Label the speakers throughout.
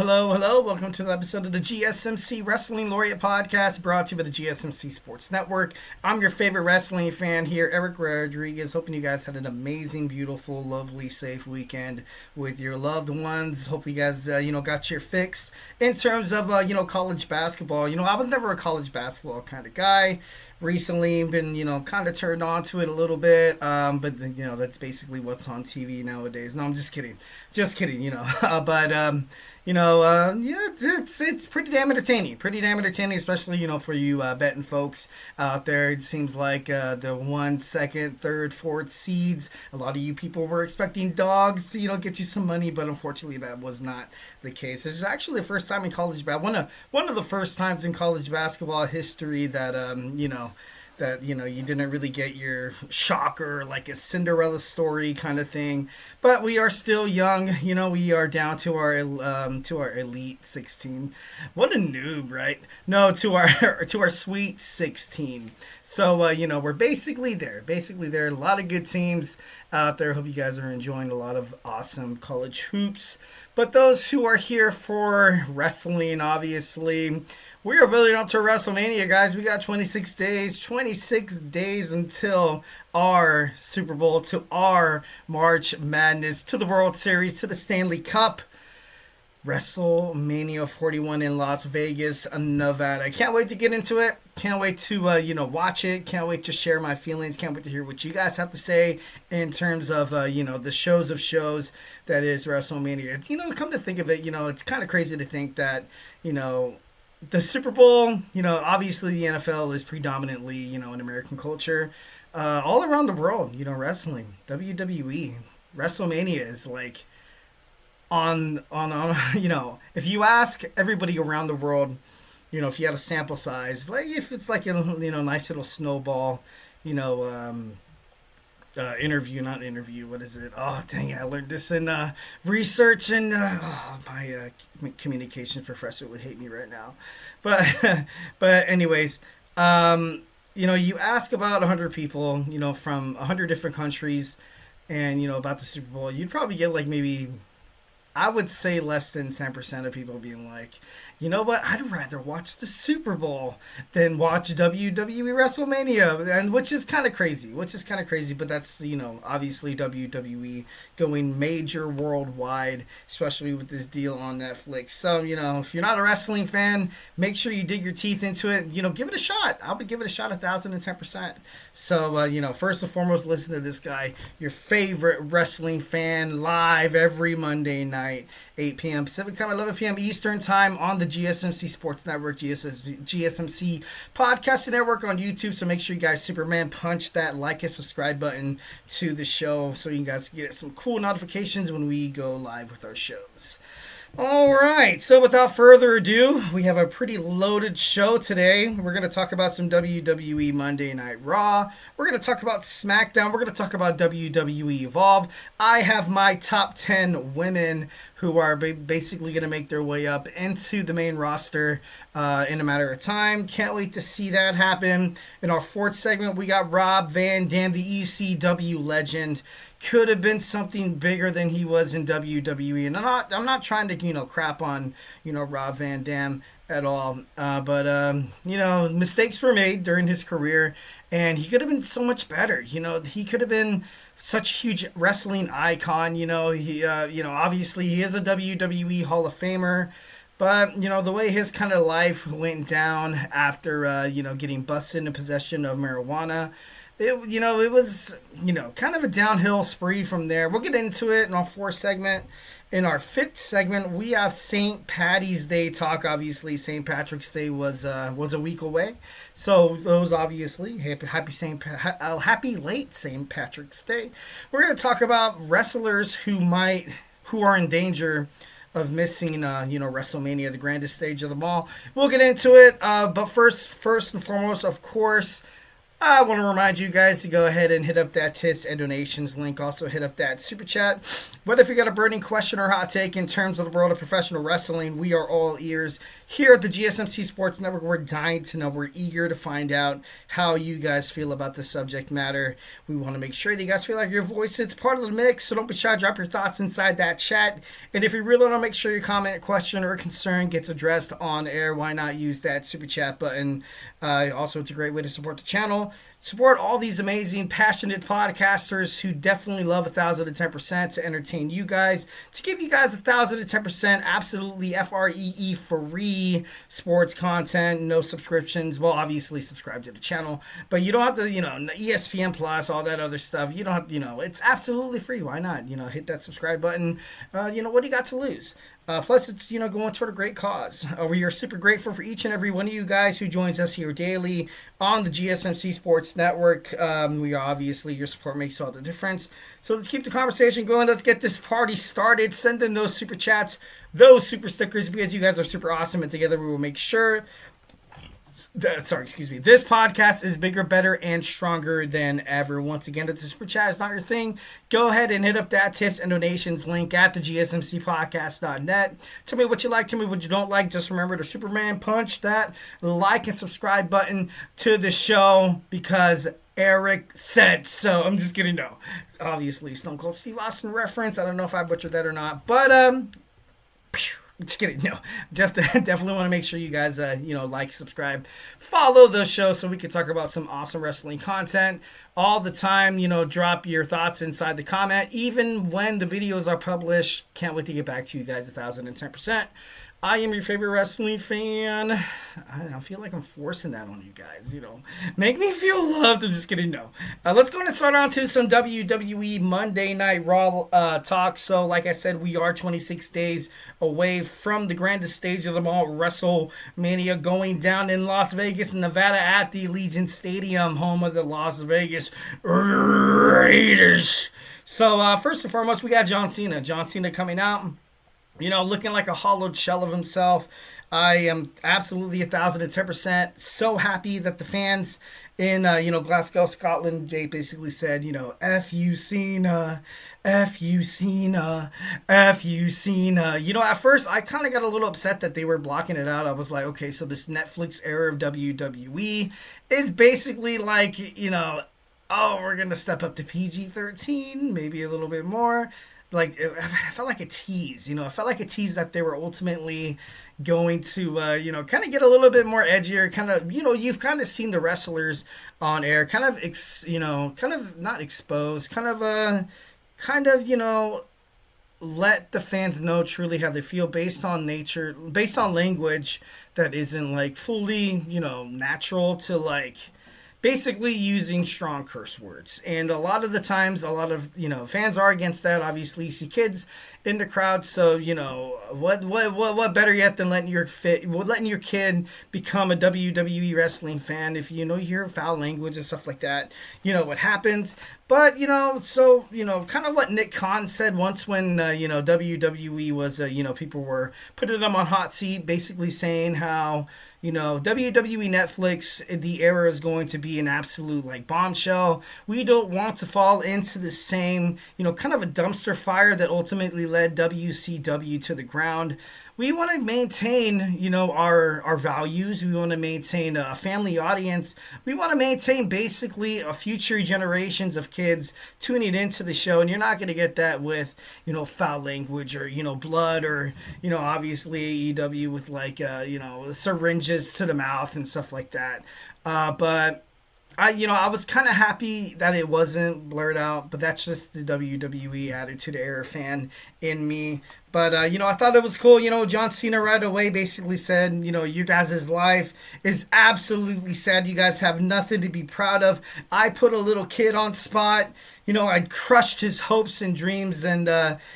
Speaker 1: hello. Welcome to the episode of the GSMC Wrestling Laureate podcast brought to you by the GSMC Sports Network. I'm your favorite wrestling fan here, Eric Rodriguez. Hoping you guys had an amazing, beautiful, lovely, safe weekend with your loved ones. Hopefully you guys, got your fix in terms of, college basketball. I was never a college basketball kind of guy. Recently been, kind of turned on to it a little bit. But that's basically what's on TV nowadays. No, I'm just kidding. It's pretty damn entertaining. Pretty damn entertaining, especially, for you betting folks out there. It seems like the 1, 2nd, 3rd, 4th seeds, a lot of you people were expecting dogs to, get you some money, but unfortunately that was not the case. This is actually the first time in college basketball, one of the first times in college basketball history that, you didn't really get your shocker, like a Cinderella story kind of thing. But we are still young. We are down to our elite 16. What a noob, right? No, to our sweet 16. So we're basically there. A lot of good teams out there. Hope you guys are enjoying a lot of awesome college hoops. But those who are here for wrestling, obviously, we are building up to WrestleMania, guys. We got 26 days until our Super Bowl, to our March Madness, to the World Series, to the Stanley Cup. WrestleMania 41 in Las Vegas, Nevada. Can't wait to get into it. Can't wait to, watch it. Can't wait to share my feelings. Can't wait to hear what you guys have to say in terms of, the shows of shows that is WrestleMania. It's, come to think of it, it's kind of crazy to think that, the Super Bowl, obviously the NFL is predominantly, in American culture. All around the world, wrestling, WWE, WrestleMania is like on if you ask everybody around the world, if you had a sample size, like if it's like a, nice little snowball, what is it? Oh, dang it. I learned this in research, and my communications professor would hate me right now. But anyways, you ask about 100 people, from 100 different countries, and, about the Super Bowl, you'd probably get like maybe, I would say, less than 10% of people being like, you know what, I'd rather watch the Super Bowl than watch WWE WrestleMania, and which is kind of crazy, but that's, obviously WWE going major worldwide, especially with this deal on Netflix. So, if you're not a wrestling fan, make sure you dig your teeth into it, give it a shot. I would give it a shot 1,010%. So, first and foremost, listen to this guy, your favorite wrestling fan, live every Monday night, 8 p.m. Pacific time, 11 p.m. Eastern time on the GSMC Sports Network, GSMC Podcast Network on YouTube. So make sure you guys Superman punch that like and subscribe button to the show so you guys can get some cool notifications when we go live with our shows. All right, so without further ado, we have a pretty loaded show today. We're going to talk about some WWE Monday Night RAW. We're going to talk about SmackDown. We're going to talk about WWE Evolve. I have my top 10 women who are basically going to make their way up into the main roster in a matter of time. Can't wait to see that happen. In our fourth segment, we got Rob Van Dam, the ECW legend. Could have been something bigger than he was in WWE. And I'm not trying to, crap on, Rob Van Dam at all. But mistakes were made during his career, and he could have been so much better. He could have been such a huge wrestling icon. He obviously he is a WWE Hall of Famer. But, the way his kind of life went down after, getting busted in possession of marijuana, it was, kind of a downhill spree from there. We'll get into it in our fourth segment. In our fifth segment, we have St. Patty's Day talk. Obviously, St. Patrick's Day was a week away. So those obviously, happy late St. Patrick's Day. We're going to talk about wrestlers who are in danger of missing, WrestleMania, the grandest stage of them all. We'll get into it. But first and foremost, of course, I want to remind you guys to go ahead and hit up that tips and donations link. Also, hit up that super chat. But if you got a burning question or hot take in terms of the world of professional wrestling, we are all ears. Here at the GSMC Sports Network, we're dying to know. We're eager to find out how you guys feel about the subject matter. We want to make sure that you guys feel like your voice is part of the mix, so don't be shy. Drop your thoughts inside that chat. And if you really want to make sure your comment, question, or concern gets addressed on air, why not use that super chat button? Also, it's a great way to support the channel. Support all these amazing, passionate podcasters who definitely love 1,010% to entertain you guys, to give you guys 1,010% absolutely FREE free sports content, no subscriptions. Well, obviously subscribe to the channel, but you don't have to, ESPN Plus, all that other stuff. You don't have, it's absolutely free. Why not? Hit that subscribe button. What do you got to lose? Plus, it's, going toward a great cause. We are super grateful for each and every one of you guys who joins us here daily on the GSMC Sports Network. We are obviously, your support makes all the difference. So let's keep the conversation going. Let's get this party started. Send in those super chats, those super stickers, because you guys are super awesome. And together we will make sure this podcast is bigger, better, and stronger than ever. Once again, if the super chat is not your thing, go ahead and hit up that tips and donations link at the GSMCpodcast.net. Tell me what you like, tell me what you don't like. Just remember to Superman punch that like and subscribe button to the show because Eric said so. I'm just kidding. No, obviously Stone Cold Steve Austin reference. I don't know if I butchered that or not, but just kidding. No, definitely want to make sure you guys, like, subscribe, follow the show so we can talk about some awesome wrestling content all the time. Drop your thoughts inside the comment, even when the videos are published. Can't wait to get back to you guys 1,010%. I am your favorite wrestling fan. I feel like I'm forcing that on you guys. Make me feel loved. I'm just kidding. No. Let's go and start on to some WWE Monday Night RAW talk. So, like I said, we are 26 days away from the grandest stage of them all, WrestleMania, going down in Las Vegas, Nevada, at the Allegiant Stadium, home of the Las Vegas Raiders. So, first and foremost, we got John Cena. John Cena coming out, looking like a hollowed shell of himself. I am absolutely 1,010% so happy that the fans in, Glasgow, Scotland, they basically said, F you Cena, F you Cena, F you Cena. At first I kind of got a little upset that they were blocking it out. I was like, okay, so this Netflix era of WWE is basically like, we're going to step up to PG-13, maybe a little bit more. Like, it felt like a tease, it felt like a tease that they were ultimately going to, kind of get a little bit more edgier, kind of, you've kind of seen the wrestlers on air, kind of, kind of not exposed, kind of, let the fans know truly how they feel based on nature, based on language that isn't, like, fully, natural to, like, basically using strong curse words. And a lot of the times, a lot of, fans are against that. Obviously, you see kids in the crowd. So, what better yet than letting your kid become a WWE wrestling fan if, you hear foul language and stuff like that, what happens. But, kind of what Nick Khan said once when, WWE was, people were putting them on hot seat, basically saying how, WWE Netflix, the era is going to be an absolute, like, bombshell. We don't want to fall into the same, kind of a dumpster fire that ultimately led WCW to the ground. We want to maintain, our values. We want to maintain a family audience. We want to maintain basically a future generations of kids tuning into the show. And you're not going to get that with, foul language or, blood or, obviously AEW with like, syringes to the mouth and stuff like that. But I was kind of happy that it wasn't blurred out, but that's just the WWE Attitude Era fan in me. But, I thought it was cool. John Cena right away basically said, you guys' life is absolutely sad. You guys have nothing to be proud of. I put a little kid on spot. I crushed his hopes and dreams, and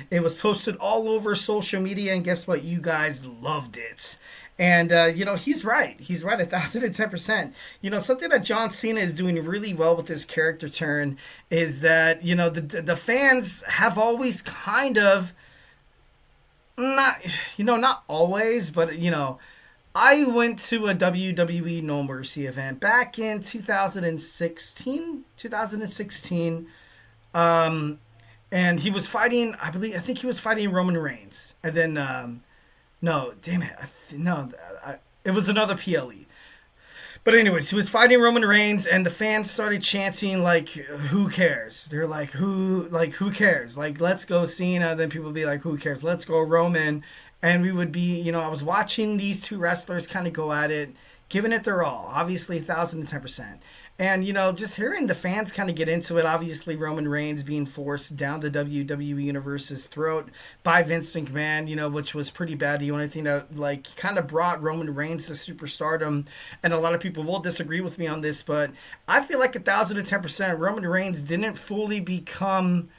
Speaker 1: it was posted all over social media. And guess what? You guys loved it. And, he's right. He's right 1,010%. Something that John Cena is doing really well with his character turn is that, the fans have always kind of, not always, but, I went to a WWE No Mercy event back in 2016. 2016. Um, and he was fighting. I think he was fighting Roman Reigns. And then, no, damn it, no, it was another PLE. But anyways, he was fighting Roman Reigns, and the fans started chanting like, "Who cares?" They're like, who cares? Like, let's go Cena. Then people would be like, "Who cares? Let's go Roman." And we would be, I was watching these two wrestlers kind of go at it, giving it their all, obviously 1,010%. And, just hearing the fans kind of get into it, obviously Roman Reigns being forced down the WWE Universe's throat by Vince McMahon, which was pretty bad. The only thing that, like, kind of brought Roman Reigns to superstardom, and a lot of people will disagree with me on this, but I feel like 1,010% Roman Reigns didn't fully become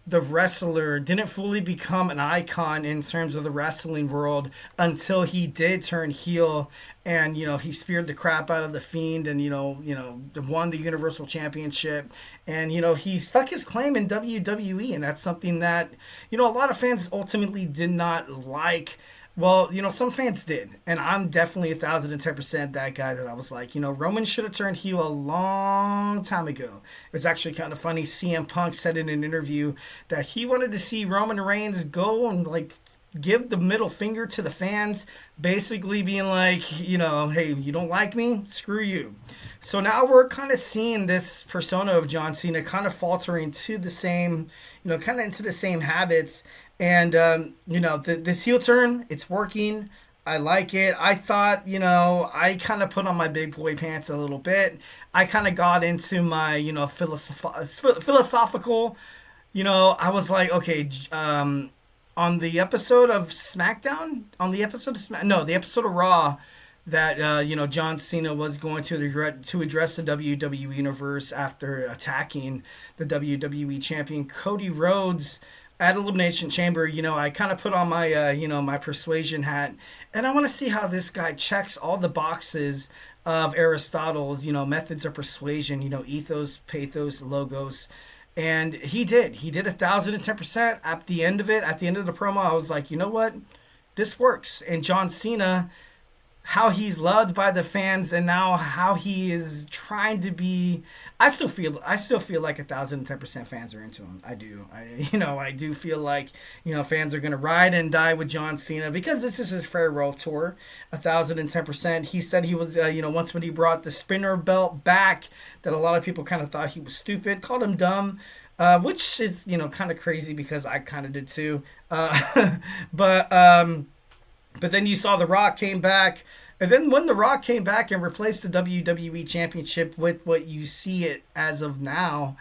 Speaker 1: the wrestler, didn't fully become an icon in terms of the wrestling world until he did turn heel, and he speared the crap out of the Fiend, and won the Universal Championship, and he stuck his claim in WWE, and that's something that a lot of fans ultimately did not like. Well, some fans did, and I'm definitely 1,010% that guy that I was like, Roman should have turned heel a long time ago. It was actually kind of funny. CM Punk said in an interview that he wanted to see Roman Reigns go and, like, give the middle finger to the fans, basically being like, hey, you don't like me? Screw you. So now we're kind of seeing this persona of John Cena kind of faltering to the same, kind of into the same habits. And, this heel turn, it's working. I like it. I thought, I kind of put on my big boy pants a little bit. I kind of got into my, philosophical, I was like, okay, on the episode of SmackDown, the episode of Raw, that John Cena was going to address the WWE Universe after attacking the WWE champion Cody Rhodes at Elimination Chamber. I kind of put on my my persuasion hat, and I want to see how this guy checks all the boxes of Aristotle's methods of persuasion, ethos, pathos, logos. And he did 1,010%. At the end of it, at the end of the promo, I was like, you know what, this works. And John Cena, how he's loved by the fans, and now how he is trying to be, I still feel like 1,010% fans are into him. I do. I do feel like, fans are going to ride and die with John Cena because this is his farewell tour. 1,010%. He said he was, once when he brought the spinner belt back, that a lot of people kind of thought he was stupid, called him dumb. Which is, kind of crazy because I kind of did too. But then you saw The Rock came back. And then when The Rock came back and replaced the WWE Championship with what you see it as of now,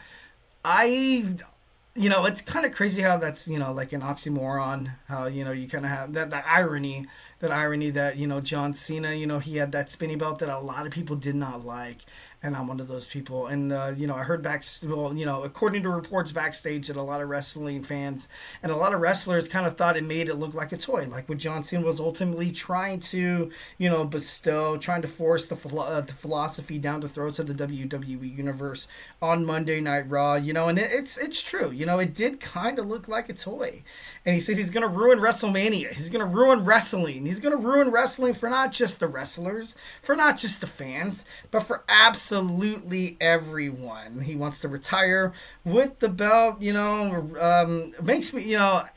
Speaker 1: it's kind of crazy how that's, like an oxymoron, how, you kind of have that irony that, John Cena, he had that spinning belt that a lot of people did not like. And I'm one of those people. And, I heard according to reports backstage, that a lot of wrestling fans and a lot of wrestlers kind of thought it made it look like a toy, like what John Cena was ultimately trying to, trying to force the philosophy down the throats of the WWE Universe on Monday Night Raw, and it's true. It did kind of look like a toy. And he says he's going to ruin WrestleMania. He's going to ruin wrestling. He's going to ruin wrestling for not just the wrestlers, for not just the fans, but for absolutely everyone. He wants to retire with the belt. Makes me, I'm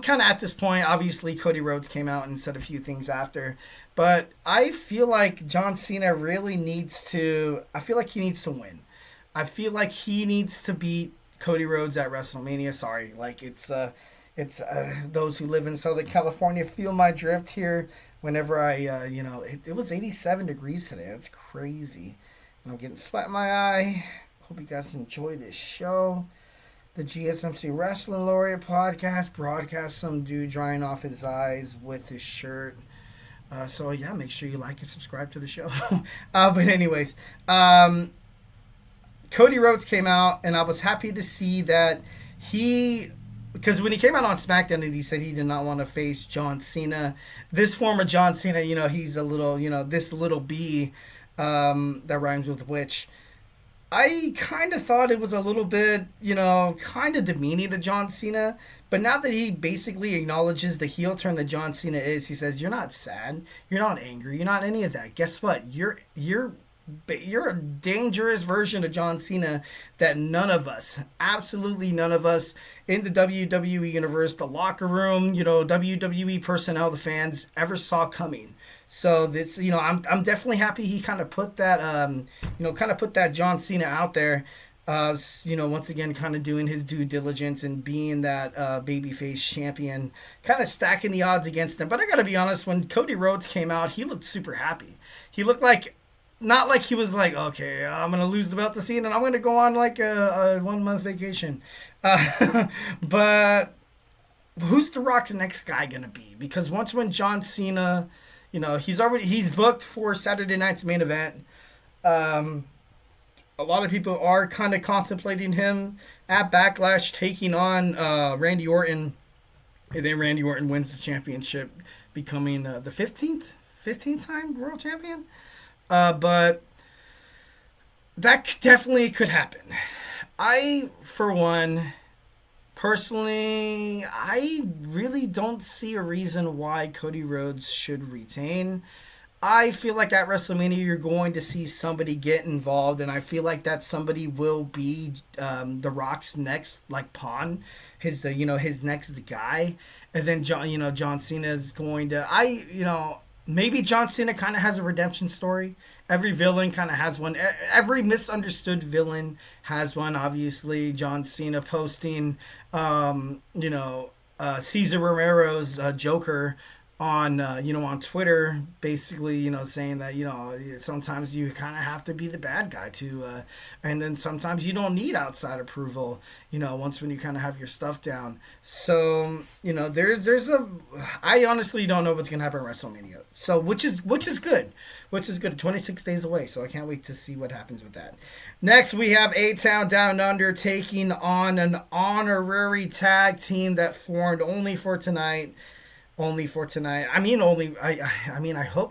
Speaker 1: kind of at this point. Obviously, Cody Rhodes came out and said a few things after, but I feel like John Cena really needs to. I feel like he needs to win. I feel like he needs to beat Cody Rhodes at WrestleMania. Sorry, like it's those who live in Southern California feel my drift here. Whenever I, it was 87 degrees today. That's crazy. And I'm getting sweat in my eye. Hope you guys enjoy this show. The GSMC Wrestling Laureate podcast broadcast some dude drying off his eyes with his shirt. So yeah, make sure you like and subscribe to the show. But anyways, Cody Rhodes came out, and I was happy to see that because when he came out on SmackDown and he said he did not want to face John Cena, this former John Cena, he's a little, this little B that rhymes with witch. I kind of thought it was a little bit, kind of demeaning to John Cena. But now that he basically acknowledges the heel turn that John Cena is, he says, "You're not sad. You're not angry. You're not any of that. Guess what? You're a dangerous version of John Cena that none of us, absolutely none of us in the WWE universe, the locker room, WWE personnel, the fans ever saw coming." So this, I'm definitely happy he kind of put that, put that John Cena out there. Once again, kind of doing his due diligence and being that babyface champion, kind of stacking the odds against him. But I got to be honest, when Cody Rhodes came out, he looked super happy. He looked like, not like he was like, okay, I'm going to lose the belt to Cena and I'm going to go on like a 1 month vacation. But who's The Rock's next guy going to be? Because once when John Cena, he's booked for Saturday night's main event. A lot of people are kind of contemplating him at Backlash taking on Randy Orton. And then Randy Orton wins the championship, becoming the 15th time world champion. But that definitely could happen. I, for one, personally, I really don't see a reason why Cody Rhodes should retain. I feel like at WrestleMania you're going to see somebody get involved, and I feel like that somebody will be The Rock's next pawn, his next guy, and then John Cena is going to maybe John Cena kind of has a redemption story. Every villain kind of has one. Every misunderstood villain has one. Obviously, John Cena posting Cesar Romero's Joker on Twitter, basically, saying that, sometimes you kind of have to be the bad guy and then sometimes you don't need outside approval, once when you kind of have your stuff down. So, I honestly don't know what's going to happen at WrestleMania. So, which is good, 26 days away. So I can't wait to see what happens with that. Next, we have A-Town Down Under taking on an honorary tag team that formed only for tonight. I hope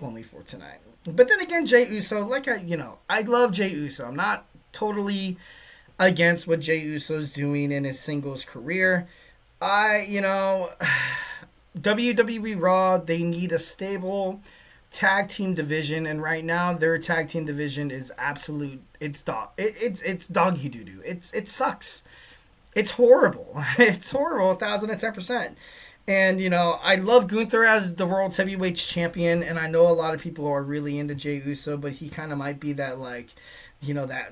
Speaker 1: only for tonight. But then again, Jey Uso, I love Jey Uso. I'm not totally against what Jey Uso's doing in his singles career. WWE Raw, they need a stable tag team division, and right now their tag team division is absolute. It's doggy doo doo. It sucks. It's horrible. It's horrible. 1,010%. And, I love Gunther as the World Heavyweight Champion, and I know a lot of people are really into Jey Uso, but he kind of might be that,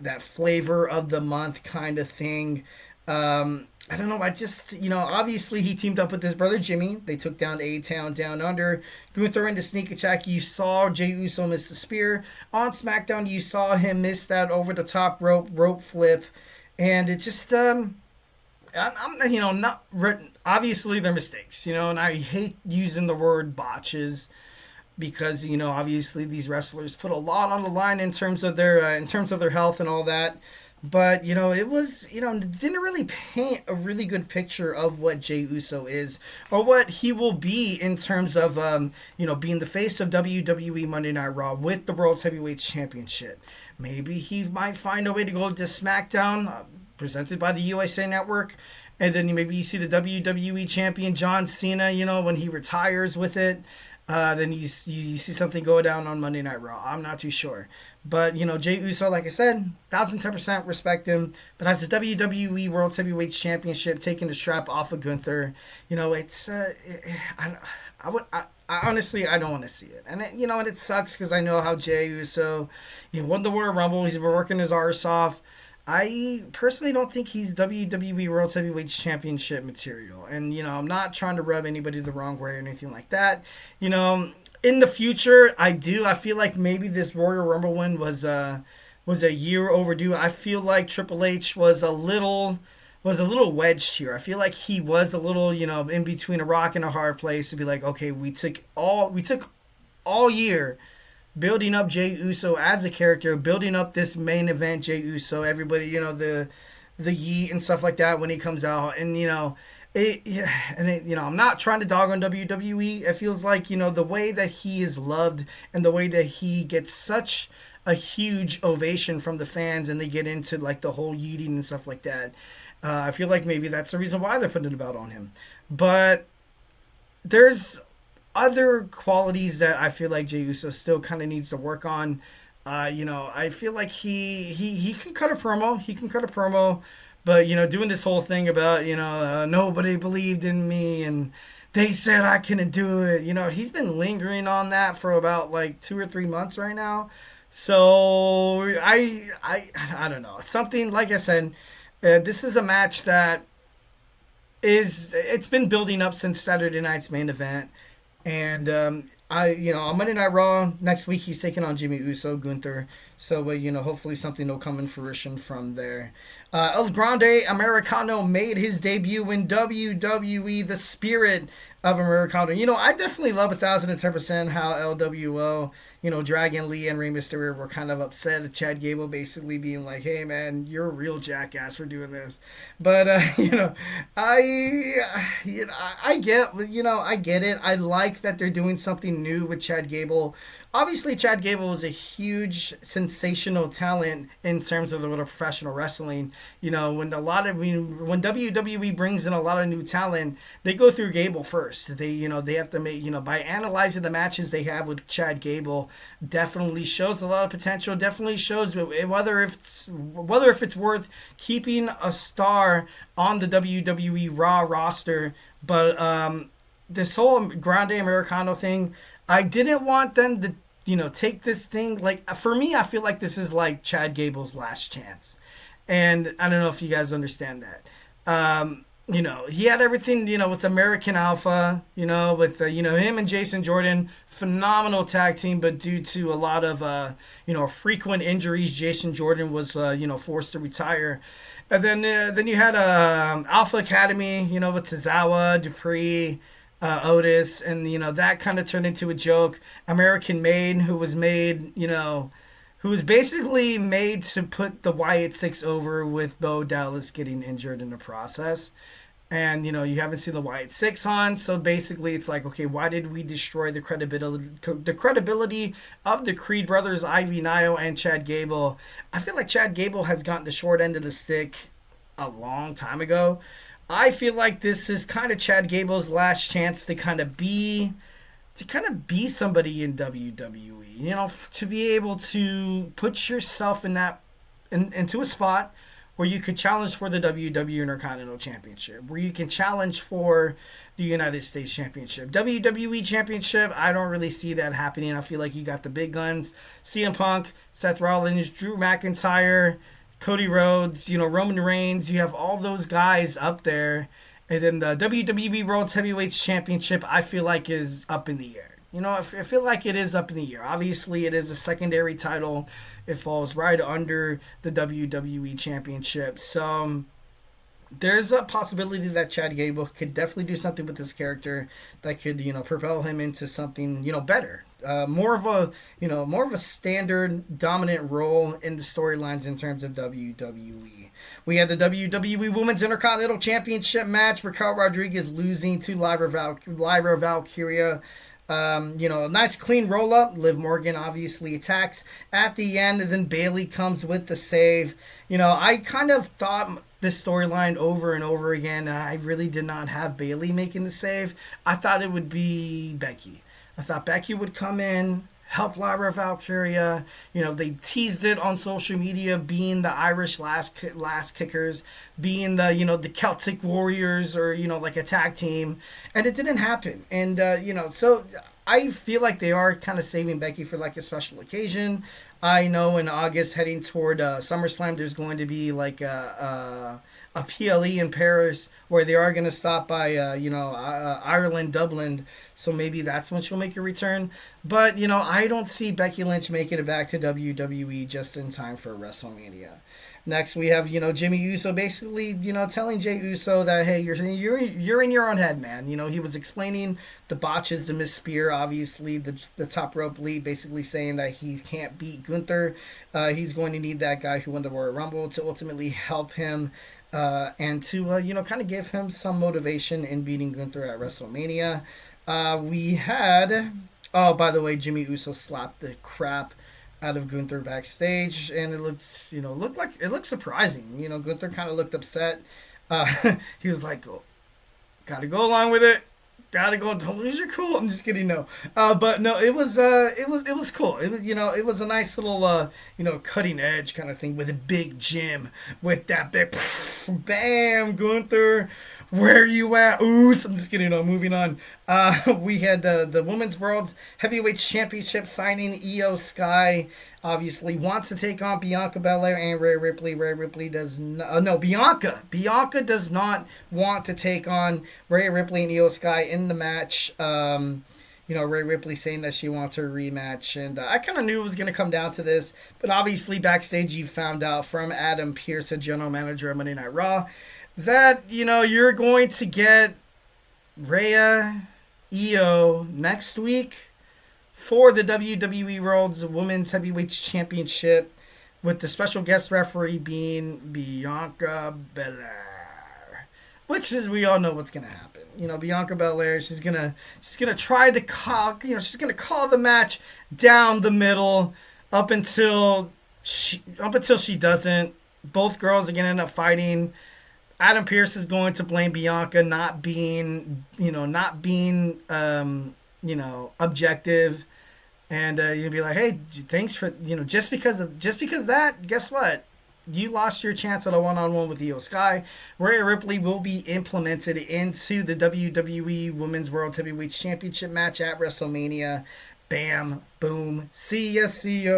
Speaker 1: that flavor of the month kind of thing. I don't know, obviously he teamed up with his brother Jimmy. They took down A-Town Down Under. Gunther into sneak attack. You saw Jey Uso miss the spear. On SmackDown, you saw him miss that over-the-top rope flip. And it just... obviously they're mistakes, and I hate using the word botches because, obviously these wrestlers put a lot on the line in terms of their health and all that. But, it was, didn't really paint a really good picture of what Jey Uso is or what he will be in terms of, being the face of WWE Monday Night Raw with the World Heavyweight Championship. Maybe he might find a way to go to SmackDown, presented by the USA Network, and then maybe you see the WWE champion John Cena, when he retires with it. Then you see something go down on Monday Night Raw. I'm not too sure. But, Jey Uso, like I said, 1,010% respect him. But as the WWE World Heavyweight Championship, taking the strap off of Gunther, it's... I honestly, I don't want to see it. And, and it sucks because I know how Jey Uso, won the Royal Rumble. He's been working his arse off. I personally don't think he's WWE World Heavyweight Championship material. And, I'm not trying to rub anybody the wrong way or anything like that. In the future, I feel like maybe this Royal Rumble win was a year overdue. I feel like Triple H was a little wedged here. I feel like he was a little, in between a rock and a hard place to be like, okay, we took all year building up Jey Uso as a character, building up this main event Jey Uso, everybody, the Yeet and stuff like that when he comes out. And, Yeah, and I'm not trying to dog on WWE. It feels like the way that he is loved and the way that he gets such a huge ovation from the fans, and they get into like the whole yeeting and stuff like that. I feel like maybe that's the reason why they're putting the belt on him. But there's other qualities that I feel like Jey Uso still kind of needs to work on. I feel like he can cut a promo. He can cut a promo, but doing this whole thing about nobody believed in me and they said I couldn't do it. He's been lingering on that for about like 2 or 3 months right now. So I don't know. It's something like I said. This is a match that it's been building up since Saturday night's main event, and on Monday Night Raw next week he's taking on Jimmy Uso, Gunther. So hopefully something will come in fruition from there. El Grande Americano made his debut in WWE. The Spirit of Americano. I definitely love 1010% how LWO, Dragon Lee and Rey Mysterio were kind of upset at Chad Gable basically being like, hey man, you're a real jackass for doing this. But I get it. I like that they're doing something new with Chad Gable. Obviously, Chad Gable is a huge sensational talent in terms of the world of professional wrestling. When WWE brings in a lot of new talent, they go through Gable first. They have to make by analyzing the matches they have with Chad Gable, definitely shows a lot of potential. Definitely shows whether if it's worth keeping a star on the WWE Raw roster. But this whole Grande Americano thing, I didn't want them to take this thing, like, for me, I feel like this is like Chad Gable's last chance. And I don't know if you guys understand that. He had everything, with American Alpha, with, him and Jason Jordan, phenomenal tag team, but due to a lot of, frequent injuries, Jason Jordan was, forced to retire. And then you had Alpha Academy, with Tozawa, Dupree, Otis, and that kind of turned into a joke. American Made, who was basically made to put the Wyatt Six over, with Bo Dallas getting injured in the process. And you haven't seen the Wyatt Six on, so basically it's like, okay, why did we destroy the credibility of the Creed brothers, Ivy Nile and Chad Gable? I feel like Chad Gable has gotten the short end of the stick a long time ago. I feel like this is kind of Chad Gable's last chance to kind of be somebody in WWE. To be able to put yourself into a spot where you could challenge for the WWE Intercontinental Championship, where you can challenge for the United States Championship. WWE Championship, I don't really see that happening. I feel like you got the big guns, CM Punk, Seth Rollins, Drew McIntyre, Cody Rhodes, Roman Reigns. You have all those guys up there. And then the WWE World Heavyweights Championship, I feel like is up in the air. I feel like it is up in the air. Obviously, it is a secondary title. It falls right under the WWE Championship. So there's a possibility that Chad Gable could definitely do something with this character that could, propel him into something, better. More of a standard dominant role in the storylines in terms of WWE. We had the WWE Women's Intercontinental Championship match. Raquel Rodriguez losing to Lyra Valkyria. Nice clean roll up. Liv Morgan obviously attacks at the end, and then Bayley comes with the save. I kind of thought this storyline over and over again. I really did not have Bayley making the save. I thought it would be Becky. I thought Becky would come in, help Lyra Valkyria. They teased it on social media, being the Irish last kickers, being the Celtic Warriors, or like a tag team, and it didn't happen. And so I feel like they are kind of saving Becky for like a special occasion. I know in August, heading toward SummerSlam, there's going to be like a PLE in Paris where they are going to stop by, Ireland, Dublin. So maybe that's when she'll make a return. But, I don't see Becky Lynch making it back to WWE just in time for WrestleMania. Next, we have, Jimmy Uso basically, telling Jey Uso that, hey, you're in your own head, man. He was explaining the botches to Miss Spear, obviously, the top rope lead, basically saying that he can't beat Gunther. He's going to need that guy who won the Royal Rumble to ultimately help him and to kind of give him some motivation in beating Gunther at WrestleMania. We had, oh, by the way, Jimmy Uso slapped the crap out of Gunther backstage, and it looked surprising. Gunther kind of looked upset. He was like, oh, "Gotta go along with it. Gotta go. Don't lose your cool." I'm just kidding. No, but no, it was cool. It was a nice little cutting edge kind of thing with a big Jim with that big bam Gunther. Where you at? Ooh, I'm just kidding. No, moving on. We had the Women's World Heavyweight Championship signing. Iyo Sky obviously wants to take on Bianca Belair and Rhea Ripley. Rhea Ripley does not. No, Bianca. Bianca does not want to take on Rhea Ripley and Iyo Sky in the match. Rhea Ripley saying that she wants her rematch, and I kind of knew it was going to come down to this, but obviously backstage you found out from Adam Pearce, a general manager of Monday Night Raw, that you're going to get Rhea, Iyo next week for the WWE World's Women's Heavyweight Championship, with the special guest referee being Bianca Belair, which is, we all know what's going to happen. Bianca Belair, she's gonna try to call, she's gonna call the match down the middle up until she doesn't. Both girls are gonna end up fighting. Adam Pearce is going to blame Bianca not being objective, and you'll be like, hey, thanks for just because that. Guess what? You lost your chance at a one-on-one with Iyo Sky. Rhea Ripley will be implemented into the WWE Women's World Heavyweight Championship match at WrestleMania. Bam, boom, see ya.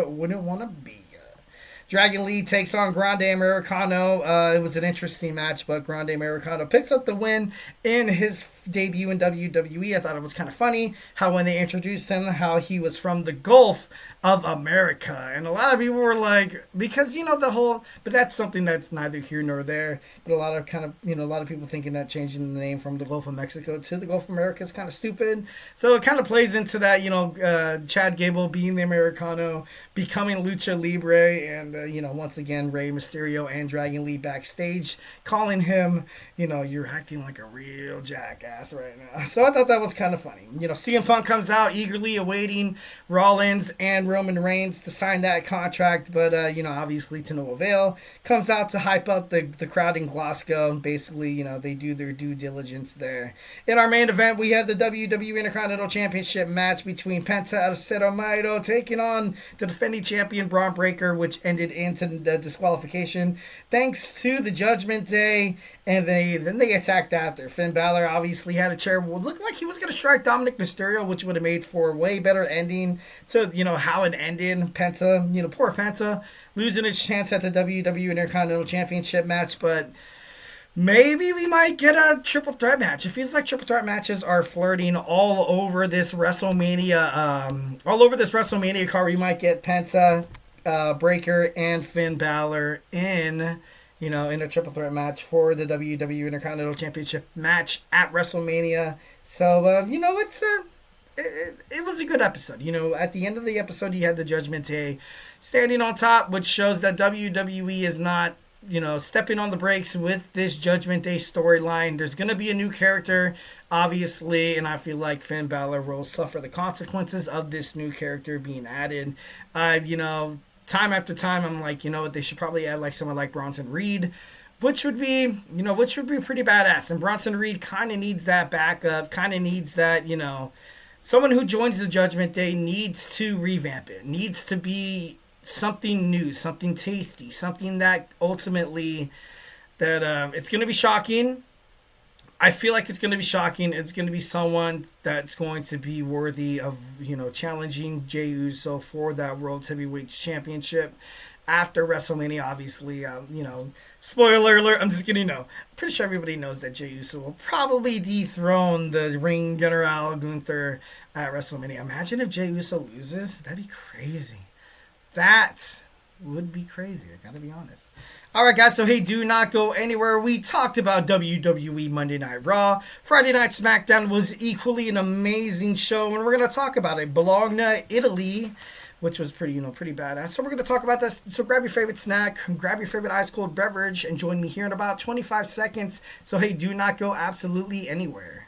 Speaker 1: Wouldn't want to be. Dragon Lee takes on Grande Americano. It was an interesting match, but Grande Americano picks up the win in his debut in WWE. I thought it was kind of funny how when they introduced him, how he was from the Gulf of America. And a lot of people were like, because, the whole, but that's something that's neither here nor there. But a lot of people thinking that changing the name from the Gulf of Mexico to the Gulf of America is kind of stupid. So it kind of plays into that, Chad Gable being the Americano, becoming Lucha Libre, and, once again, Rey Mysterio and Dragon Lee backstage calling him, you're acting like a real jackass right now. So I thought that was kind of funny. CM Punk comes out eagerly awaiting Rollins and Roman Reigns to sign that contract, but, obviously to no avail. Comes out to hype up the crowd in Glasgow. Basically, they do their due diligence there. In our main event, we had the WWE Intercontinental Championship match between Penta and Cero Miedo taking on the defending champion Braun Breaker, which ended into the disqualification thanks to the Judgment Day, and then they attacked after. Finn Balor obviously had a chair. It looked like he was going to strike Dominic Mysterio, which would have made for a way better ending to, how it ended. Penta, poor Penta, losing his chance at the WWE Intercontinental Championship match, but maybe we might get a triple threat match. It feels like triple threat matches are flirting all over this WrestleMania, card. We might get Penta, Breaker, and Finn Balor in a triple threat match for the WWE Intercontinental Championship match at WrestleMania. So, it was a good episode. At the end of the episode, you had the Judgment Day standing on top, which shows that WWE is not, stepping on the brakes with this Judgment Day storyline. There's going to be a new character, obviously, and I feel like Finn Balor will suffer the consequences of this new character being added. Time after time, I'm like, what, they should probably add like someone like Bronson Reed, which would be pretty badass. And Bronson Reed kind of needs that backup, kind of needs that, someone who joins the Judgment Day needs to revamp it, needs to be something new, something tasty, something that ultimately that it's going to be shocking. I feel like it's going to be shocking. It's going to be someone that's going to be worthy of, challenging Jey Uso for that World Heavyweight Championship after WrestleMania. Obviously, spoiler alert, I'm just kidding. No, I'm pretty sure everybody knows that Jey Uso will probably dethrone the Ring General Gunther at WrestleMania. Imagine if Jey Uso loses. That'd be crazy. That would be crazy. I gotta be honest. All right, guys. So hey, do not go anywhere. We talked about WWE Monday Night Raw. Friday Night SmackDown was equally an amazing show, and we're gonna talk about it. Bologna, Italy, which was pretty badass. So we're gonna talk about this. So grab your favorite snack, grab your favorite ice cold beverage, and join me here in about 25 seconds. So hey, do not go absolutely anywhere.